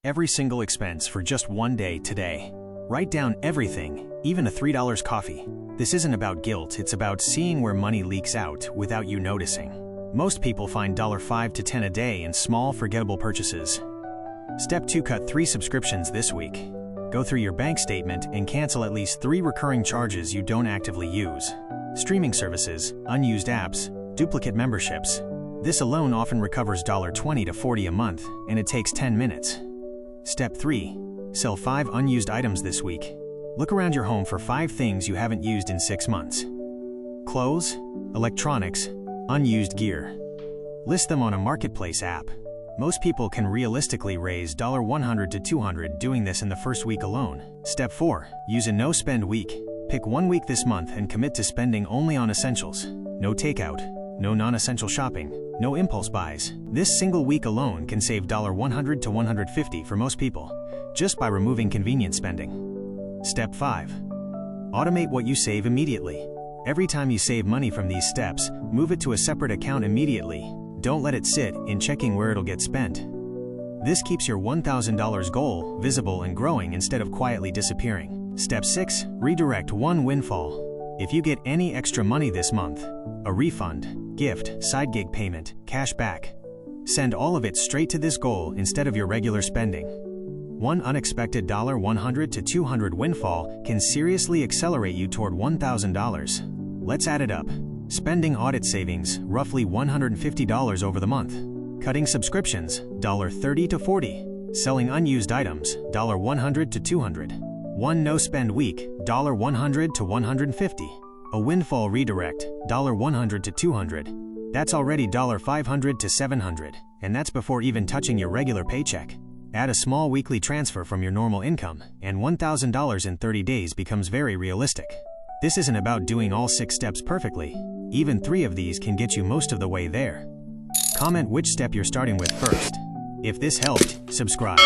every single expense for just one day today. Write down everything, even a $3 coffee. This isn't about guilt, it's about seeing where money leaks out without you noticing. Most people find $5 to $10 a day in small, forgettable purchases. Step 2. Cut 3 subscriptions this week. Go through your bank statement and cancel at least 3 recurring charges you don't actively use. Streaming services, unused apps, duplicate memberships. This alone often recovers $20 to $40 a month, and it takes 10 minutes. Step 3. Sell 5 unused items this week. Look around your home for 5 things you haven't used in 6 months. Clothes, electronics, unused gear. List them on a marketplace app. Most people can realistically raise $100 to $200 doing this in the first week alone. Step 4. Use a no-spend week. Pick one week this month and commit to spending only on essentials. No takeout, no non-essential shopping, no impulse buys. This single week alone can save $100 to $150 for most people, just by removing convenience spending. Step 5. Automate what you save immediately. Every time you save money from these steps, move it to a separate account immediately. Don't let it sit in checking where it'll get spent. This keeps your $1,000 goal visible and growing instead of quietly disappearing. Step 6. Redirect one windfall. If you get any extra money this month, a refund, gift, side gig payment, cash back, send all of it straight to this goal instead of your regular spending. One unexpected $100 to $200 windfall can seriously accelerate you toward $1,000. Let's add it up. Spending audit savings, roughly $150 over the month. Cutting subscriptions, $30 to $40. Selling unused items, $100 to $200. One no-spend week, $100 to $150. A windfall redirect, $100 to $200. That's already $500 to $700, and that's before even touching your regular paycheck. Add a small weekly transfer from your normal income, and $1,000 in 30 days becomes very realistic. This isn't about doing all 6 steps perfectly. Even 3 of these can get you most of the way there. Comment which step you're starting with first. If this helped, subscribe.